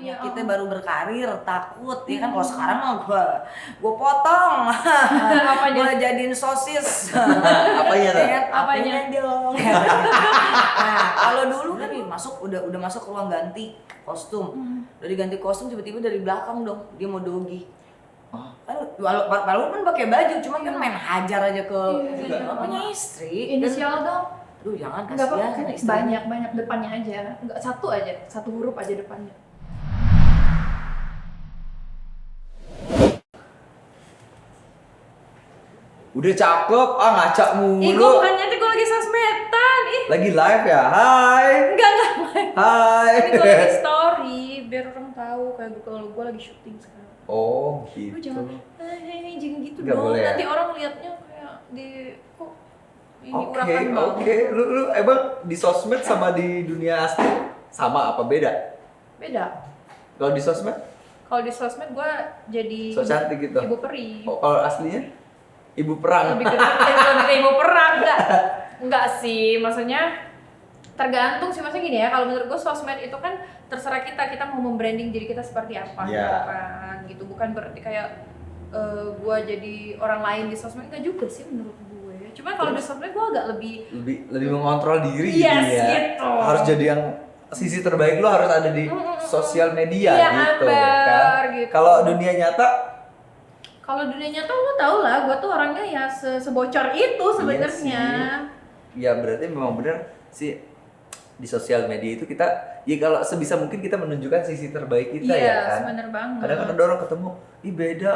Iya, kita baru berkarir takut ya kan. Kalau sekarang mah gue potong Apanya? gue jadiin sosis Apanya ya tuh? kan, Apanya? apanya dong. Nah kalau dulu kan nih udah masuk ruang ganti kostum, udah diganti kostum tiba-tiba dari belakang dong dia mau dogi. Oh. Kan walaupun pakai baju cuman kan main hajar aja ke Iya. punya istri. Inisial dong. Aduh jangan Enggak apa, kasihan istri. banyak depannya aja. Enggak satu aja, satu huruf aja depannya. Udah cakep, ngaca mulu. Ih, gue bukan nyantik, gue lagi sosmedan. Ih, Lagi live ya? Hai. enggak. Hai. Ini gue lagi story, biar orang tahu kayak kalau gue lagi syuting sekarang. Oh Lu gitu. jangan, jangan gitu Nggak dong. boleh ya? Nanti orang liatnya kayak di kok ini Oke, urakan banget. oke. Lu emang di sosmed sama di dunia asli sama apa beda? Beda. Kalau di sosmed, Kalau di sosmed gue jadi so cantik gitu. ibu peri. Oh, kalau aslinya ibu perang. Lebih ke ibu perang enggak sih, maksudnya tergantung sih, maksudnya gini ya, kalau menurut gue sosmed itu kan terserah kita mau membranding diri kita seperti apa Iya. gitu kan, gitu bukan berarti kayak gue jadi orang lain di sosmed, enggak juga sih menurut gue. Cuman kalau di sosmed gue agak lebih mengontrol diri Yes, gitu ya. gitu. Harus jadi yang sisi terbaik lu harus ada di sosial media Iya, gitu Amber, kan. gitu. Kalau dunia nyata kalau dunia nyata lo tau lah, gue tuh orangnya ya sebocor itu sebenarnya. ya berarti memang benar sih di sosial media itu kita ya kalau sebisa mungkin kita menunjukkan sisi terbaik kita Iya, ya kan. bener banget. Kadang-kadang orang ketemu, ih beda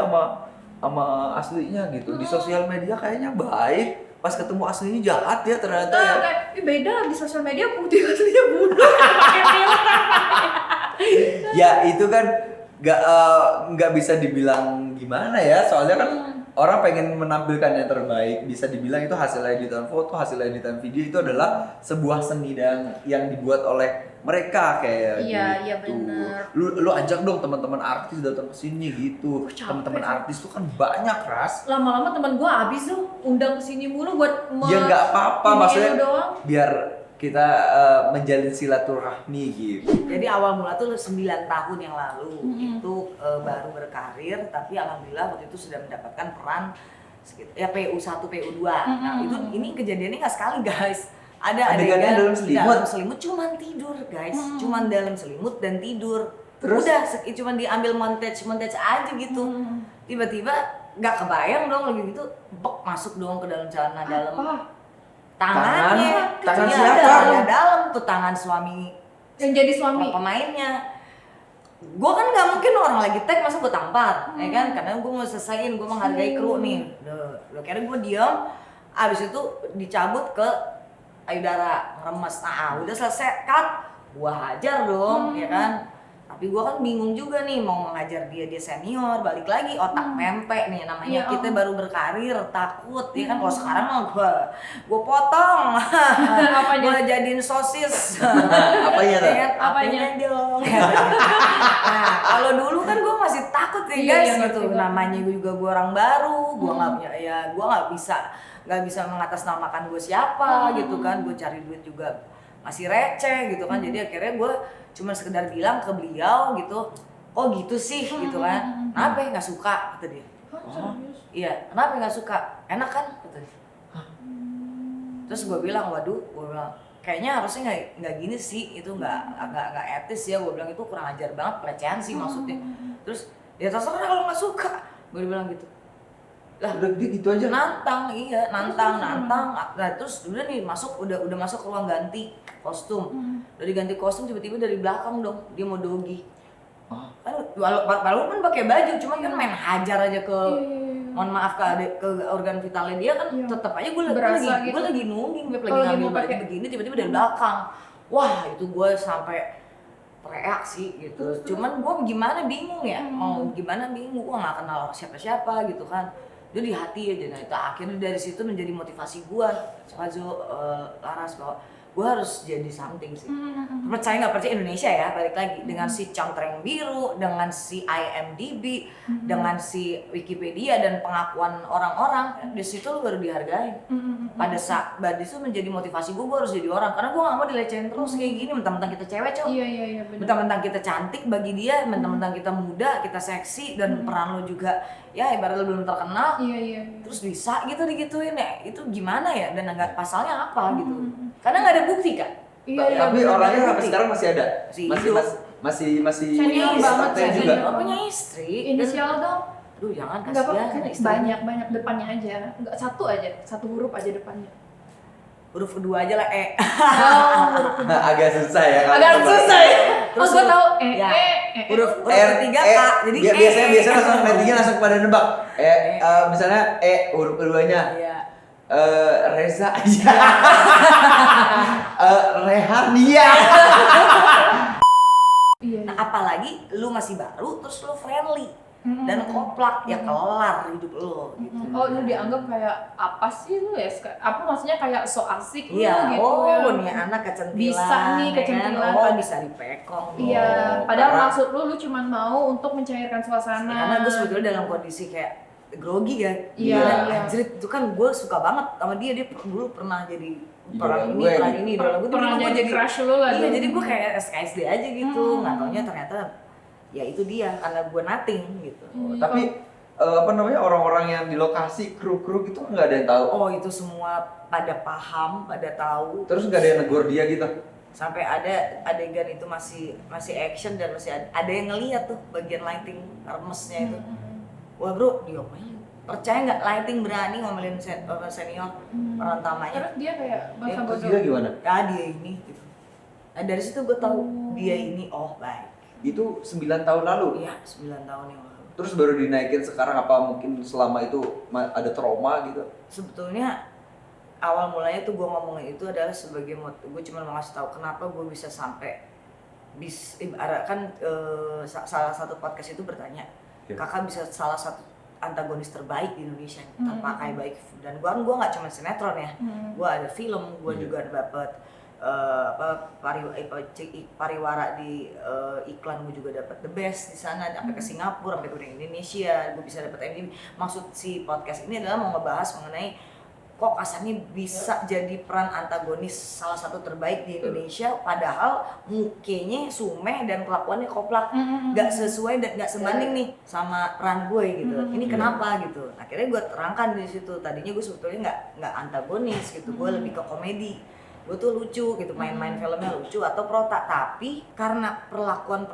sama aslinya gitu. Di sosial media kayaknya baik, pas ketemu aslinya jahat ya ternyata Nah, ya. kayak, ih beda di sosial media putih aslinya bunuh pakai filter. Ya itu kan nggak bisa dibilang gimana ya, soalnya kan orang pengen menampilkan yang terbaik, bisa dibilang itu hasil editan foto, hasil editan video itu adalah sebuah seni dan yang dibuat oleh mereka kayak Iya, gitu. iya bener. Lu ajak dong teman-teman artis datang ke sini gitu. Capek Teman-teman sih. artis tuh kan banyak, Ras. Lama-lama teman gue habis tuh undang kesini mulu buat Ya nggak apa-apa, ini maksudnya lu doang. biar kita menjalin silaturahmi gitu. Jadi awal mula tuh 9 tahun yang lalu itu baru berkarir, tapi alhamdulillah waktu itu sudah mendapatkan peran ya PU1, PU2. Nah, ini kejadiannya nggak sekali, guys. Ada Adegannya adegan dalam selimut? dalam selimut cuman tidur, guys. Cuman dalam selimut dan tidur. Terus? Udah cuman diambil montage aja gitu. Tiba-tiba nggak kebayang dong lagi gitu, bek masuk dong ke dalam celana dalam Apa? tangannya. Tangan Iya, siapa? ada dalam tuh tangan suami Yang jadi suami. pemainnya. Gue kan nggak mungkin orang lagi tag masa gue tampar, ya kan? Karena gue mau selesaiin, gue menghargai kru nih. Udah kira gue diam, abis itu dicabut ke payudara, remes. Nah, udah selesai cut, gue hajar dong, ya kan? Tapi gue kan bingung juga nih mau mengajar dia senior, balik lagi otak pempek nih namanya. Iya, Kita baru berkarir takut, ya kan? Kalau sekarang mah gue potong, Apanya? gue jadiin sosis. Apanya tuh? Ya kan? Apanya? Apanya dong. Nah, kalau dulu kan gue masih takut ya Iya, guys iya, gitu. ngerti Namanya gue juga gue orang baru, gue nggak punya ya, gue nggak bisa mengatasnamakan gue siapa gitu kan. Gue cari duit juga masih receh gitu kan. Jadi akhirnya gue cuma sekedar bilang ke beliau gitu, oh gitu sih gitu kan. Kenapa ya nggak suka kata dia. Iya, kenapa nggak suka? Enak kan kata dia. Terus gue bilang, waduh, gue bilang kayaknya harusnya nggak gini sih, itu nggak etis ya. Gue bilang itu kurang ajar banget, pelecehan sih maksudnya. Terus ya terserah kalau nggak suka, gue bilang gitu. Lah Udah dia gitu aja. nantang, iya nantang. Nah terus udah nih udah masuk ke ruang ganti kostum, udah diganti kostum tiba-tiba dari belakang dong dia mau dogi. Oh. Kan walaupun pakai baju, cuman kan main hajar aja ke mohon maaf ke organ vitalnya dia kan. Iya. Tetap aja gue Berasa gitu. lagi nungging, Beb, lagi Kalau lagi ngambil mau baju pakai- begini tiba-tiba dari belakang. Wah itu gue sampai reaksi gitu. Cuman gue gimana bingung ya, mau gimana bingung, gue nggak kenal siapa-siapa gitu kan. Dia di hati aja. Nah itu akhirnya dari situ menjadi motivasi gue, Laras, bahwa gue harus jadi something sih. Percaya nggak percaya Indonesia ya, balik lagi dengan si Contreng Biru, dengan si IMDb, dengan si Wikipedia dan pengakuan orang-orang, di situ lu baru dihargai. Pada saat itu menjadi motivasi gue harus jadi orang, karena gue nggak mau dilecehin terus kayak gini. Mentang-mentang kita cewek, Cok. Iya benar. Mentang-mentang kita cantik bagi dia, mentang-mentang kita muda, kita seksi, dan peran lo juga ya ibarat lo belum terkenal. Iya. Terus bisa gitu digituin ya, itu gimana ya, dan nggak pasalnya apa gitu, karena nggak ada bukti kan. Iya. Tapi bener, orangnya bener. sampai sekarang masih ada. Masih Senior banget, stay senior. juga. Punya istri. Inisial dong. Duh jangan Enggak kasihan. apa-apa, istrinya. banyak depannya aja. Enggak satu huruf aja depannya. Huruf kedua aja lah Nah, agak susah ya kalau Agak coba. susah ya. Terus gue tahu ya. Huruf ketiga K. Jadi biasanya langsung nantinya langsung pada nebak. Misalnya huruf keduanya Iya. Reza aja. Rehania. Iya. Nah, apalagi lu masih baru terus lu friendly dan koplak, ya kelar hidup lu gitu. Oh, lu dianggap kayak apa sih lu ya? Apa maksudnya kayak so asik lu Iya, gitu oh ya? nih anak kecentilan. Bisa nih, ya kan? kecentilan. Oh bisa dipekong. Iya, loh. padahal karena- maksud lu cuma mau untuk mencairkan suasana. Karena gue sebetulnya dalam kondisi kayak grogi kan. Iya, Dan iya. anjir itu kan gue suka banget sama dia dulu pernah jadi Idola peran gue ini gitu. idola gue. Pernah Tiba-tiba jadi crush lu lah. Iya, dulu. jadi gue kayak SKSD aja gitu. Nggak taunya ternyata ya itu dia, karena gue nothing gitu. Tapi orang-orang yang di lokasi, kru-kru gitu nggak ada yang tahu. Oh itu semua pada paham, pada tahu. Terus nggak ada yang negor dia gitu. Sampai ada adegan itu masih action dan masih ada yang ngeliat tuh bagian lighting remesnya itu. Wah bro, diomelin. Percaya nggak lighting berani ngomelin senior peran utamanya? Terus dia kayak bahasa Terus bodoh. dia gimana? Ya dia ini gitu. Nah dari situ gue tahu dia ini baik. Itu 9 tahun lalu. Iya 9 tahun yang lalu. Terus baru dinaikin sekarang, apa mungkin selama itu ada trauma gitu? Sebetulnya awal mulanya tuh gue ngomongin itu adalah sebagai gue cuma mau ngasih tahu kenapa gue bisa sampai kan salah satu podcast itu bertanya kakak bisa salah satu antagonis terbaik di Indonesia terpakai baik, dan gue nggak cuma sinetron ya, gue ada film, gue juga dapat pariwara di iklan, gue juga dapat the best di sana, sampai ke Singapura, sampai ke Indonesia, gue bisa dapat MTV. Maksud si podcast ini adalah mau ngebahas mengenai kok Kasani bisa jadi peran antagonis salah satu terbaik di Indonesia, padahal mukanya sumeh dan kelakuannya koplak, nggak sesuai dan nggak sebanding nih sama peran gue gitu. Ini kenapa gitu? Akhirnya gue terangkan di situ. Tadinya gue sebetulnya nggak antagonis gitu, gue lebih ke komedi. Gue tuh lucu gitu, main-main filmnya lucu atau prota, tapi karena perlakuan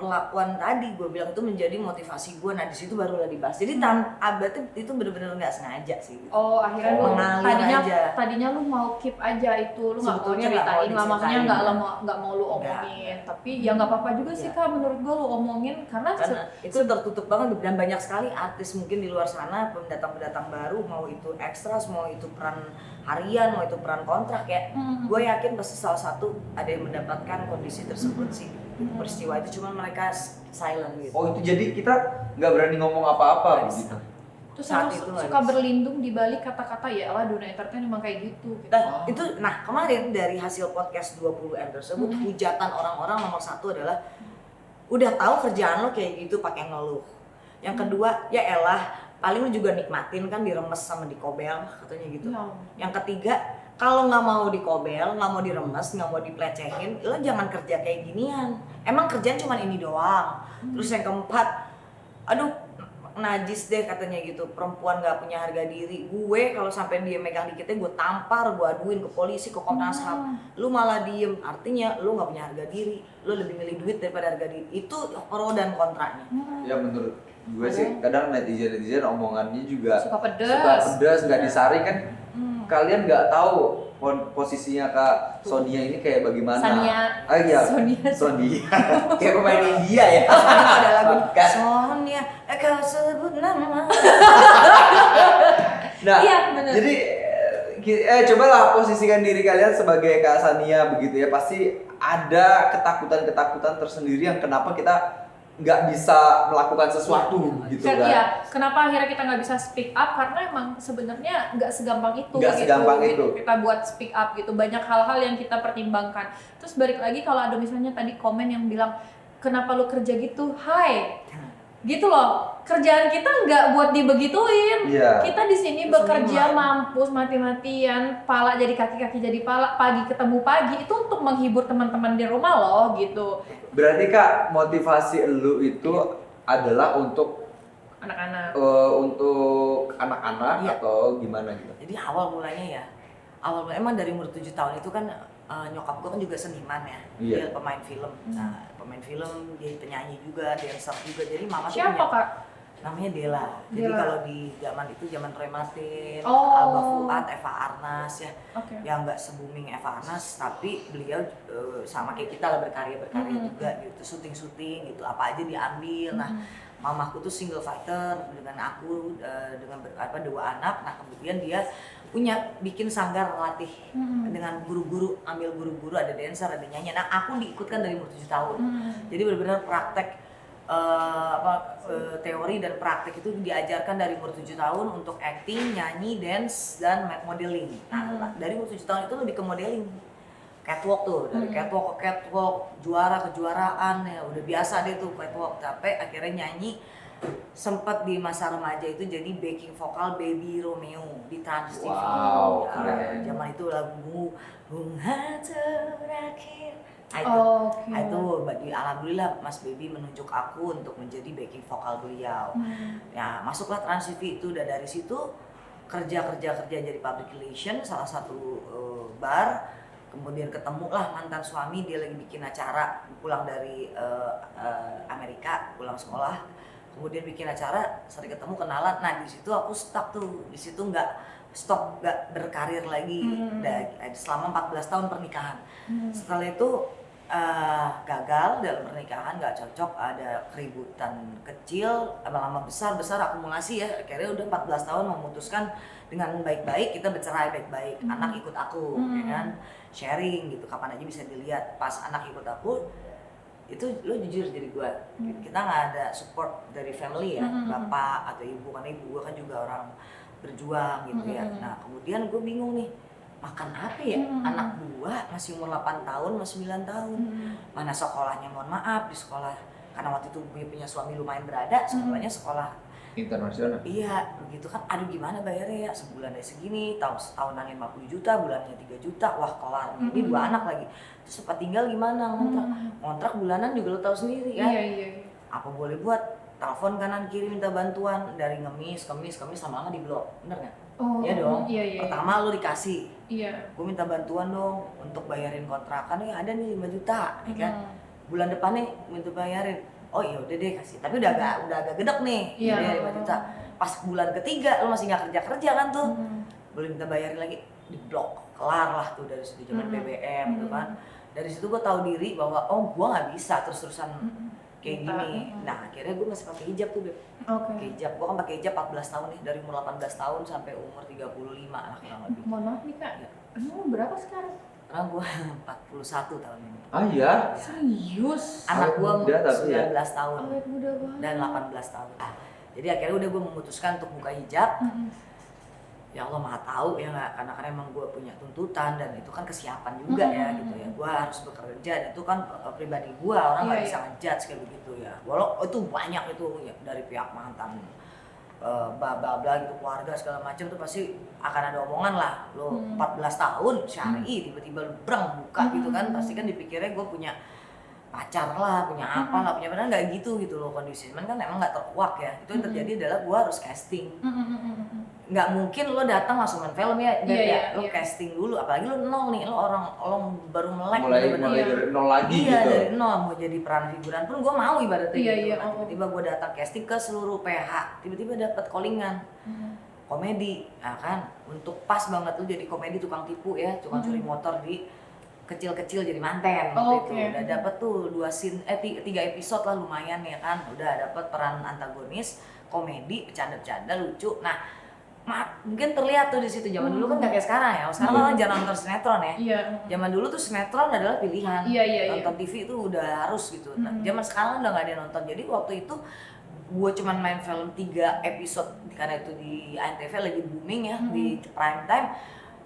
tadi gue bilang itu menjadi motivasi gue. Nah di situ barulah dibahas. Jadi berarti itu bener-bener nggak sengaja sih gitu. Oh, akhirnya lu Mengalir aja. tadinya lu mau keep aja itu, lu nggak mau Sebetulnya nggak mau ceritain lah, maksudnya diceritain. nggak mau lu omongin. Tapi ya nggak apa-apa juga sih Kak, menurut gua lu omongin karena itu tertutup banget, dan banyak sekali artis mungkin di luar sana, pendatang baru, mau itu ekstras, mau itu peran harian, mau itu peran kontrak ya. Gue yakin pasti salah satu ada yang mendapatkan kondisi tersebut sih, peristiwa itu, cuma mereka silent gitu. Oh itu jadi kita nggak berani ngomong apa-apa Nggak begitu. terus saat harus itu suka nggak bisa. berlindung di balik kata-kata ya lah, dunia entertain emang kayak gitu. Nah kemarin dari hasil podcast 20M tersebut, hujatan orang-orang nomor satu adalah udah tahu kerjaan lo kayak gitu pakai ngeluh. Yang kedua, ya elah paling lu juga nikmatin kan diremes sama dikobel katanya gitu. Ya. Yang ketiga, kalau nggak mau dikobel, nggak mau diremes, nggak mau diplecehin, lo jangan kerja kayak ginian. Emang kerjaan cuma ini doang. Terus yang keempat, aduh najis deh katanya gitu, perempuan nggak punya harga diri. Gue kalau sampai dia megang dikitnya gue tampar, gue aduin ke polisi, ke Komnas HAM. Lu malah diem, artinya lu nggak punya harga diri, lu lebih milih duit daripada harga diri. Itu pro dan kontranya. Ya menurut gue sih kadang netizen omongannya juga Suka pedes. nggak disaring kan. Kalian nggak tahu posisinya Kak Sonia ini kayak bagaimana. Sania. Iya. Sonia. Kayak pemain India ya. Ada lagu Kan. Sonia, kau sebut nama. Nah, Iya, bener. jadi cobalah posisikan diri kalian sebagai Kak Sania begitu ya. Pasti ada ketakutan-ketakutan tersendiri yang kenapa kita nggak bisa melakukan sesuatu gitu kan. Iya, kenapa akhirnya kita nggak bisa speak up? Karena emang sebenarnya nggak segampang itu. Nggak gitu, segampang gitu. itu. Kita buat speak up gitu. Banyak hal-hal yang kita pertimbangkan. Terus balik lagi kalau ada misalnya tadi komen yang bilang, kenapa lu kerja gitu? Hai, gitu loh. Kerjaan kita nggak buat dibegituin. Iya. Kita di sini Terus bekerja seniman. mampus mati-matian, pala jadi kaki-kaki jadi pala, pagi ketemu pagi itu untuk menghibur teman-teman di rumah loh gitu. Berarti Kak, motivasi lu itu adalah untuk Anak-anak. untuk anak-anak Iya. atau gimana gitu? Jadi awal mulanya emang dari umur 7 tahun itu kan nyokap gue kan juga seniman ya. Iya. Dia pemain film. Nah, pemain film, dia penyanyi juga, dancer juga. Jadi mama tuh Siapa punya Kak? namanya Dela. Jadi Dela. kalau di zaman itu zaman Roy Martin, Oh. Alba Fuad, Eva Arnas ya. Oke. Yang nggak se-booming Eva Arnas, tapi beliau sama kayak kita lah berkarya juga gitu, syuting gitu, apa aja diambil. Nah, mamaku tuh single fighter dengan aku dengan dua anak. Nah, kemudian dia punya bikin sanggar latih dengan guru-guru, ambil guru-guru, ada dancer, ada nyanyi. Nah, aku diikutkan dari umur 7 tahun. Jadi benar-benar praktek teori dan praktek itu diajarkan dari umur 7 tahun untuk acting, nyanyi, dance, dan modeling. Nah, dari umur 7 tahun itu lebih ke modeling. Catwalk tuh, dari catwalk ke catwalk, juara kejuaraan ya, udah biasa deh tuh catwalk. Tapi akhirnya nyanyi sempat di masa remaja itu jadi backing vokal Baby Romeo di Trans TV. Wow, Ya, keren. zaman itu lagu Bunga Terakhir. Nah, Oke. itu alhamdulillah Mas Baby menunjuk aku untuk menjadi backing vokal beliau. Ya, masuklah Trans TV itu, udah dari situ kerja jadi public relation salah satu bar. Kemudian ketemulah mantan suami, dia lagi bikin acara pulang dari Amerika, pulang sekolah. Kemudian bikin acara, sering ketemu, kenalan. Nah, di situ aku stuck tuh. Di situ nggak berkarir lagi. Selama 14 tahun pernikahan. Setelah itu gagal dalam pernikahan, nggak cocok, ada keributan kecil, lama-lama besar akumulasi ya. Akhirnya udah 14 tahun memutuskan dengan baik-baik, kita bercerai baik-baik. Anak ikut aku, ya kan, sharing gitu, kapan aja bisa dilihat. Pas anak ikut aku, itu lo jujur jadi gue, kita nggak ada support dari family ya, bapak atau ibu, karena ibu gue kan juga orang berjuang gitu ya. Nah, kemudian gue bingung nih, makan apa ya? Anak gue masih umur 8 tahun, masih 9 tahun. Mana sekolahnya, mohon maaf, di sekolah, karena waktu itu gue punya suami lumayan berada, sekolahnya sekolah Internasional. iya, begitu kan, aduh gimana bayarnya ya, sebulan dari segini, setahunan 50 juta, bulannya 3 juta, wah kelar, ini 2 anak lagi. Terus tempat tinggal gimana, ngontrak bulanan juga lo tahu sendiri kan. Iya. Apa boleh buat, telepon kanan kiri minta bantuan, dari ngemis, lama-lama di blok, bener gak? Oh, Iya dong, iya. pertama lo dikasih, Iya. gue minta bantuan dong untuk bayarin kontrakan, ya ada nih 5 juta, ya kan. Bulan depan nih minta bayarin, oh iya udah deh kasih, tapi udah agak gedek nih, Iya. ya 5 juta. Pas bulan ketiga lo masih nggak kerja kan tuh, belum minta bayarin lagi, di blok, kelar lah tuh dari situ zaman BBM tuh kan. Dari situ gue tahu diri bahwa oh gue nggak bisa terus-terusan kayak gini. Nah akhirnya gue masih pakai hijab tuh Beb. Oke. Pakai hijab, gue kan pakai hijab 14 tahun nih, dari umur 18 tahun sampai umur 35 lah kurang lebih. Mohon maaf nih Kak, emang lu berapa sekarang? Karena gue 41 tahun ini. Ah iya. Serius? Anak gue muda tapi 19 ya. tahun Awet muda banget. dan 18 tahun. Jadi akhirnya udah gue memutuskan untuk buka hijab. Ya Allah maha tahu ya nggak, karena emang gue punya tuntutan dan itu kan kesiapan juga ya gitu ya. Gue harus bekerja dan itu kan pribadi gue, orang nggak bisa ngejudge kayak begitu ya. Walau itu banyak itu ya, dari pihak mantan bla gitu, keluarga segala macam tuh pasti akan ada omongan lah, lo 14 tahun syari tiba-tiba lu brang buka gitu kan, pasti kan dipikirnya gue punya pacar lah, punya apa lah, punya padahal nggak gitu loh kondisi. Cuman kan emang nggak terkuak ya. Itu yang terjadi adalah gue harus casting. Nggak mungkin lo datang langsung main film ya, lo casting dulu, apalagi lo nol nih, lo baru melek Mulai dari nol lagi iya, gitu. dari nol mau jadi peran figuran pun gue mau ibaratnya Iya, gitu. iya, Nah, tiba-tiba gue datang casting ke seluruh PH, tiba-tiba dapat callingan komedi, nah kan untuk pas banget lo jadi komedi tukang tipu ya, tukang curi motor di kecil-kecil jadi manten waktu itu. Udah dapet tuh 2 scene, 3 episode lah lumayan ya kan, udah dapet peran antagonis, komedi, bercanda-bercanda lucu. Nah mungkin terlihat tuh di situ. Zaman dulu kan gak kayak sekarang ya. Sekarang orang jarang nonton sinetron ya. Iya. Zaman dulu tuh sinetron adalah pilihan. Iya. Nonton TV itu udah harus gitu. Nah, zaman sekarang udah gak ada yang nonton. Jadi waktu itu gue cuman main film 3 episode karena itu di ANTV lagi booming ya, di prime time.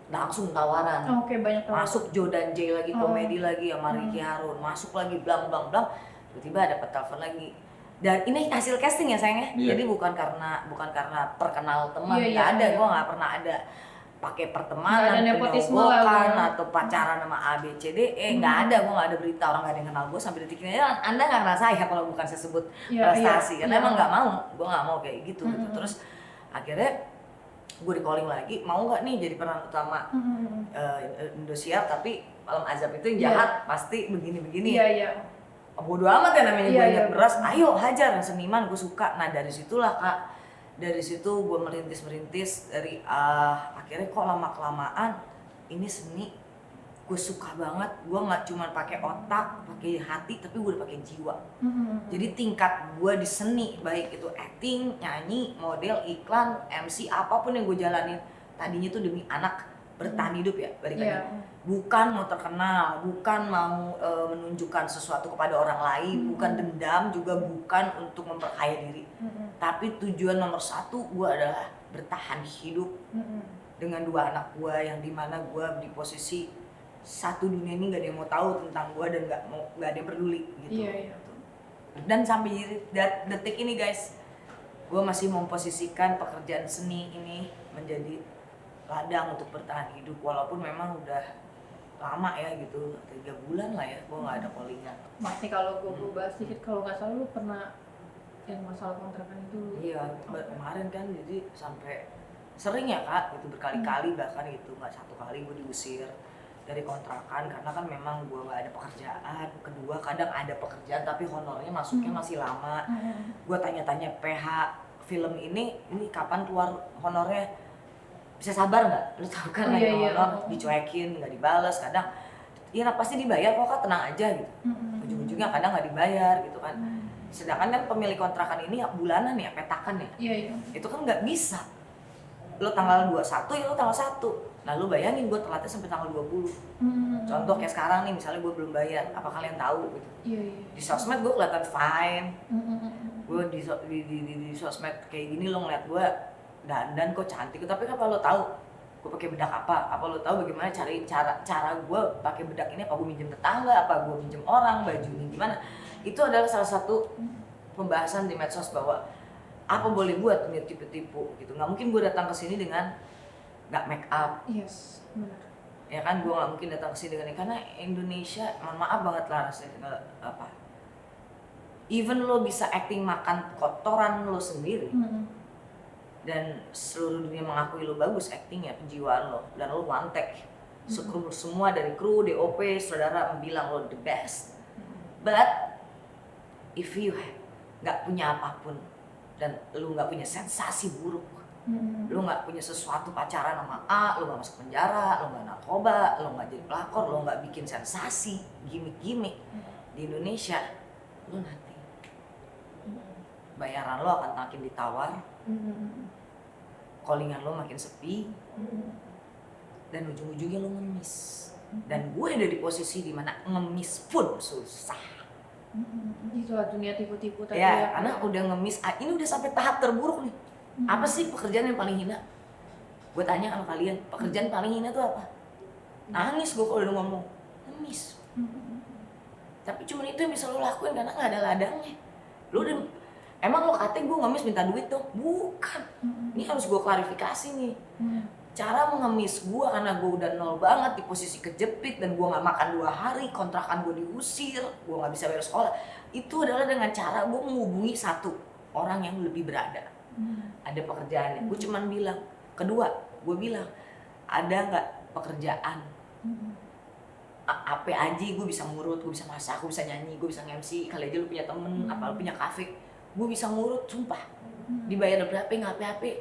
Langsung tawaran. Oke, banyak tawaran. Masuk Jodan J lagi, komedi lagi sama Ricky Harun. Masuk lagi blang. Tiba-tiba dapat telepon lagi. Dan ini hasil casting ya sayangnya. Iya. Jadi bukan karena terkenal teman, Iya, nggak ada. iya. Gue nggak pernah ada pakai Nggak pertemanan, ada nepotisme lah, penyogokan ya. atau pacaran sama A B C D E, nggak ada. Gue nggak ada berita orang nggak ada yang kenal gue sampai detik ini. Anda nggak kenal saya kalau bukan saya sebut Iya, prestasi, iya. karena Iya. emang nggak mau. Gue nggak mau kayak gitu. Gitu. Terus akhirnya gue di calling lagi, mau nggak nih jadi peran utama Indosiar, tapi Malam Azab itu yang jahat pasti begini-begini. Iya. Bodo amat ya namanya gue Iya, ingat iya. beras, ayo hajar seniman gue suka. Nah dari situlah Kak, dari situ gue merintis dari akhirnya kok lama kelamaan ini seni gue suka banget. Gue nggak cuma pakai otak, pakai hati, tapi gue udah pakai jiwa. Jadi tingkat gue di seni, baik itu acting, nyanyi, model, iklan, MC, apapun yang gue jalanin tadinya tuh demi anak bertahan hidup ya, balik lagi. Bukan mau terkenal, bukan mau menunjukkan sesuatu kepada orang lain, bukan dendam, juga bukan untuk memperkaya diri. Tapi tujuan nomor 1 gue adalah bertahan hidup dengan 2 anak gue yang dimana gue di posisi satu dunia ini gak ada yang mau tahu tentang gue dan gak ada yang peduli gitu. Iya. Dan sampai detik ini guys, gue masih memposisikan pekerjaan seni ini menjadi ladang untuk bertahan hidup, walaupun memang udah lama ya gitu, 3 bulan lah ya gue nggak ada callingan. Mas nih kalau gue bahas sedikit, kalau nggak salah lu pernah yang masalah kontrakan itu. Iya, kemarin kan jadi sampai sering ya Kak, itu berkali-kali bahkan gitu, nggak 1 kali gue diusir dari kontrakan karena kan memang gue nggak ada pekerjaan. Kedua kadang ada pekerjaan tapi honornya masuknya masih lama. Gue tanya-tanya PH film ini kapan keluar honornya, bisa sabar nggak? Lu tahu kan Iya. honor dicuekin, nggak dibalas kadang. Iya pasti dibayar kok Kak, tenang aja gitu. Ujung-ujungnya kadang nggak dibayar gitu kan. Sedangkan kan pemilik kontrakan ini ya bulanan ya, petakan ya. Iya. Itu kan nggak bisa. Lo tanggal 21 ya lo tanggal 1. Nah lu bayangin gue telatnya sampai tanggal 20. Contoh kayak sekarang nih misalnya gue belum bayar, apa kalian tahu gitu. Iya. Di sosmed gue kelihatan fine. Gue di sosmed kayak gini lo ngeliat gue dandan kok cantik, tapi apa lo tahu gue pakai bedak apa lo tahu bagaimana cara gue pakai bedak ini, apa gue minjem tetangga, apa gue minjem orang, baju ini gimana. Itu adalah salah satu pembahasan di medsos bahwa apa boleh buat tipu-tipu gitu. Nggak mungkin gue datang ke sini dengan nggak make up. Yes, benar. Ya kan gue nggak mungkin datang ke sini dengan ini karena Indonesia, mohon maaf banget lah rasanya apa. Even lo bisa acting makan kotoran lo sendiri. Dan seluruh dunia mengakui lo bagus acting ya, penjiwaan lo, dan lo one take. Semua dari kru, DOP, saudara bilang lo the best. But if you nggak punya apapun dan lo nggak punya sensasi buruk, lo nggak punya sesuatu pacaran sama A, lo nggak masuk penjara, lo nggak narkoba, lo nggak jadi pelakor, lo nggak bikin sensasi, gimmick di Indonesia, lo nanti bayaran lo akan makin ditawar. Callingan lo makin sepi, dan ujung-ujungnya lo ngemis. Dan gue ada di posisi dimana ngemis pun susah. Itulah dunia tipu-tipu tadi Ya, karena udah ngemis, ini udah sampai tahap terburuk nih. Apa sih pekerjaan yang paling hina? Gue tanya sama kalian, pekerjaan paling hina tuh apa? Nangis gue kalau udah ngomong, ngemis. Tapi cuma itu yang bisa lo lakuin karena nggak ada ladangnya. Lo udah emang lo katanya gue ngemis minta duit dong? Bukan. Ini harus gue klarifikasi nih. Cara mengemis gue karena gue udah nol banget di posisi kejepit dan gue gak makan 2 hari, kontrakan gue diusir, gue gak bisa bayar sekolah. Itu adalah dengan cara gue menghubungi 1 orang yang lebih berada. Ada pekerjaannya. Gue cuman bilang. Kedua, gue bilang, ada gak pekerjaan? Apa aja gue bisa ngurut, gue bisa masak, gue bisa nyanyi, gue bisa nge-MC. Kali aja lu punya temen, apa lu punya kafe. Gue bisa ngurut, sumpah. Dibayar berapa, nggak apa-apa.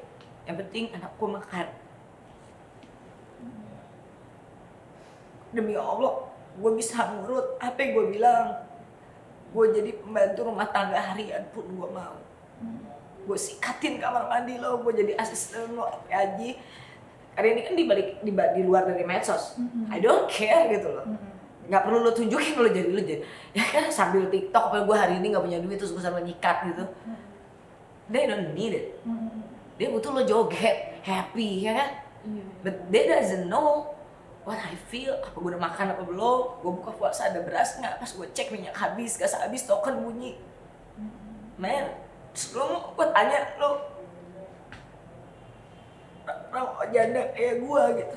Yang penting anakku makan. Demi Allah, gue bisa ngurut. Apa yang gue bilang? Gue jadi pembantu rumah tangga harian pun gue mau. gue sikatin kamar mandi lo, gue jadi asisten lo Aji. Karena ini kan di luar dari medsos, I don't care gitu loh. Nggak perlu lo tunjukin lo jadi ya kan sambil TikTok apa gue hari ini nggak punya duit terus gue sambil nyikat gitu. They don't need it. Dia butuh lo joget, happy ya kan. But they doesn't know what I feel. Apa gue udah makan apa belum? Gue buka puasa ada beras nggak? Pas gue cek minyak habis, gas habis, token bunyi. Man, lo gue tanya lo janda kayak gue gitu.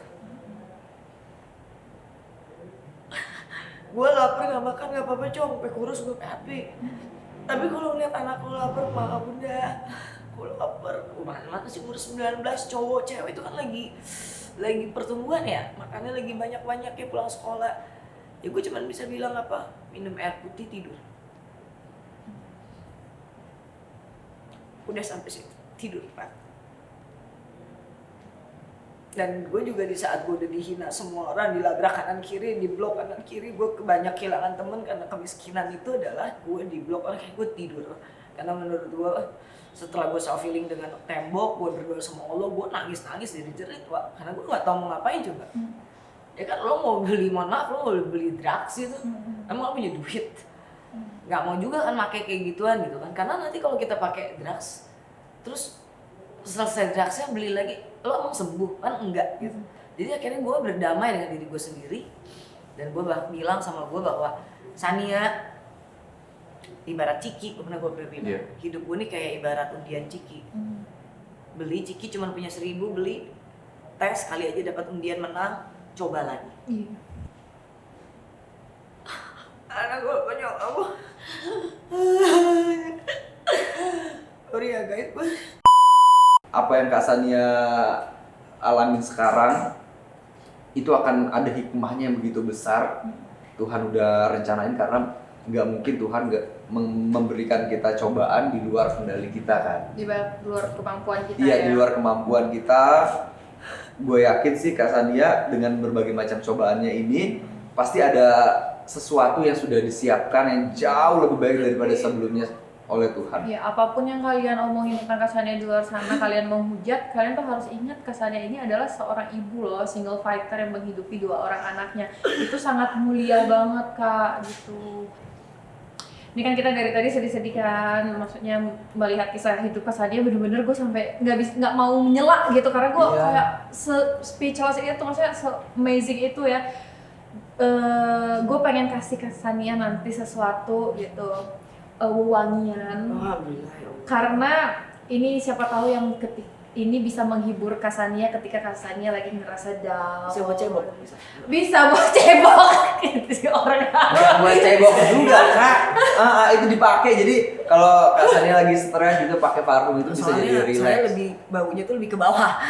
Gue lapar nggak makan nggak apa-apa cong, sampai kurus gue happy. Tapi kalau ngeliat anak lo lapar, malah bunda, gue lapar. Mana sih umur 19 cowok cewek itu kan lagi pertumbuhan ya, makannya lagi banyak ya pulang sekolah. Ya gue cuma bisa bilang apa, minum air putih tidur. Udah sampai situ tidur Pak. Dan gue juga di saat gue udah dihina semua orang, dilabrak kanan kiri, diblok kanan kiri, gue banyak kehilangan temen karena kemiskinan itu adalah gue diblok orang kayak gue tidur. Karena menurut gue setelah gue self healing dengan tembok, gue berdoa sama Allah, gue nangis dari jerit Pak. Karena gue nggak tahu mau ngapain coba. Ya kan lo mau beli, mohon maaf lo mau beli drugs gitu, emang lo punya duit? Nggak mau juga kan pakai kayak gituan gitu kan. Karena nanti kalau kita pakai drugs, terus selesai drugsnya beli lagi, lo emang sembuh kan enggak gitu. Jadi akhirnya gue berdamai dengan diri gue sendiri dan gue bilang sama gue bahwa Sania ibarat ciki, pernah gue bilang hidup gue nih kayak ibarat undian ciki. Beli ciki cuma punya 1.000, beli tes kali aja dapat undian menang, coba lagi. Anak gue banyak apa? Sorry ya guys, apa yang Kak Sania alamin sekarang itu akan ada hikmahnya yang begitu besar. Tuhan udah rencanain karena nggak mungkin Tuhan nggak memberikan kita cobaan di luar kendali kita kan. Di luar kemampuan kita. Iya, ya. di luar kemampuan kita. Gue yakin sih Kak Sania dengan berbagai macam cobaannya ini pasti ada sesuatu yang sudah disiapkan yang jauh lebih baik daripada sebelumnya oleh Tuhan. Ya, apapun yang kalian omongin tentang Kak Sania di luar sana, kalian menghujat, kalian tuh harus ingat Kak Sania ini adalah seorang ibu loh, single fighter yang menghidupi 2 orang anaknya. Itu sangat mulia banget Kak, gitu. Ini kan kita dari tadi sedih-sedih kan, maksudnya melihat kisah hidup Kak Sania bener-bener gue sampai nggak mau menyela gitu karena gue kayak speechless itu, maksudnya amazing itu ya. Gue pengen kasih Kak Sania nanti sesuatu gitu. Wewangian, karena ini siapa tahu yang ini bisa menghibur Kak Sania ketika Kak Sania lagi ngerasa down. Bisa buat cebok? Bisa buat cebok gitu orang. Nggak buat cebok juga Kak. Itu dipakai, jadi kalau Kak Sania lagi stres gitu pakai parfum itu bisa jadi relax. Soalnya lebih baunya tuh lebih ke bawah.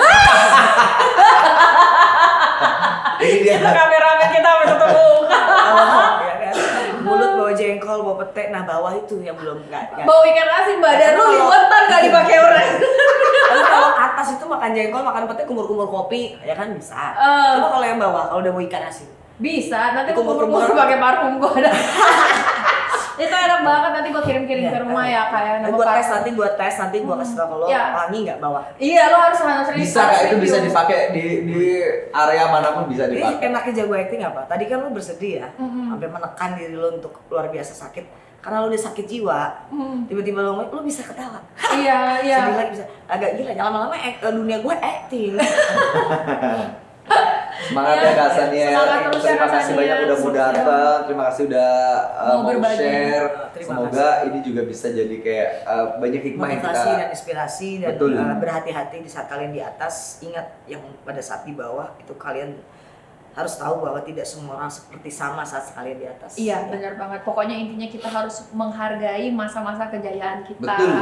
Ini dia. Kameramen kita sampai ketemu. Ya kan? Mulut bawa jengkol, bawa pete, nah bawah itu yang belum nggak. Bau ikan asin badan lu liwetan nggak dipakai orang. Lalu kalau atas itu makan jengkol, makan pete, kumur-kumur kopi, ya kan bisa. Coba kalau yang bawah, kalau udah mau ikan asin. Bisa, nanti kumur-kumur pakai parfum gua ada. Itu enak banget, nanti gua kirim-kirim ke rumah ya kayak nama buat parfum. tes nanti gua kasih tau kalau wangi nggak bawah. Iya, lo harus Bisa Kak, itu bisa dipakai di area manapun bisa Jadi dipakai. enaknya jago acting apa? Tadi kan lu bersedih ya, sampai menekan diri lu untuk luar biasa sakit. Karena lu udah sakit jiwa, tiba-tiba lu bisa ketawa. Iya. Sedih lagi bisa. Agak gila, lama-lama dunia gue acting. Semangat ya Kak Sania. Semangat terus ya, Terima Kak kasih Sania. banyak udah mau datang. Terima kasih udah Mau mau berbagi. share. Terima Semoga ini juga bisa jadi kayak banyak hikmah yang Motivasi kita. dan inspirasi dan Betul. berhati-hati di saat kalian di atas. Ingat yang pada saat di bawah itu kalian harus tahu bahwa tidak semua orang seperti sama saat kalian di atas. Iya, benar banget. Pokoknya intinya kita harus menghargai masa-masa kejayaan kita. Betul.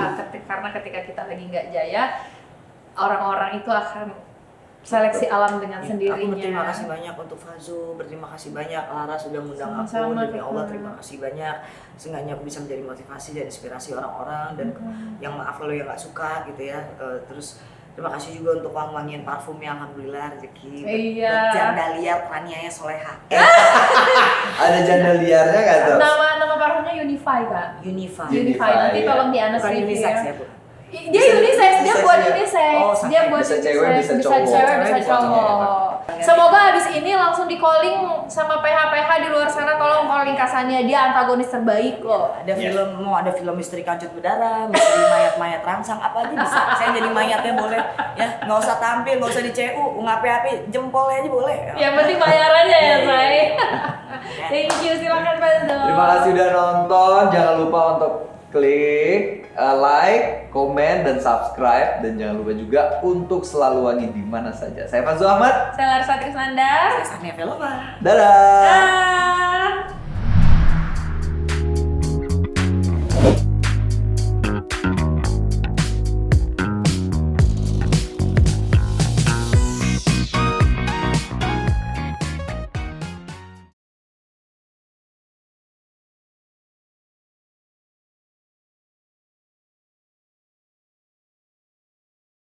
Karena ketika kita lagi nggak jaya, orang-orang itu akan seleksi alam dengan sendirinya. Aku berterima kasih banyak untuk Fazo, berterima kasih banyak Lara sudah mengundang aku. Sama-sama, Demi Allah Kakak. terima kasih banyak. Seenggaknya aku bisa menjadi motivasi dan inspirasi orang-orang dan yang maaf kalau yang nggak suka gitu ya. Terus terima kasih juga untuk wangian parfumnya, alhamdulillah rezeki. Iya. Janda liar praniaya soleha. Ada janda liarnya nggak tuh? Nama parfumnya Unify Kak. Unify. Unify. Nanti iya. tolong di Anas Bukan review unisex ya. ya, Bu. Dia unisex, dia unisex buat ya. unisex, Oh, dia buat bisa unisex, cewek, bisa bisa cowok. cewek, bisa Cewek, bisa cowok. Semoga abis ini langsung di calling sama PH-PH di luar sana, tolong calling Kasania, dia antagonis terbaik loh. Ada film, mau ada film misteri kancut berdarah, misteri mayat-mayat rangsang, apa aja bisa. Saya jadi mayatnya boleh, ya nggak usah tampil, nggak usah di CU, ngapi-api, jempolnya aja boleh. Yang penting bayarannya ya, Iya, Say. iya. Thank you, silakan Pak. Terima kasih udah nonton. Jangan lupa untuk klik like, komen, dan subscribe. Dan jangan lupa juga untuk selalu wangi di mana saja. Saya Fazul Ahmad. Saya Larsa Trisnanda. Saya Sania Velova. Dadah. Dah.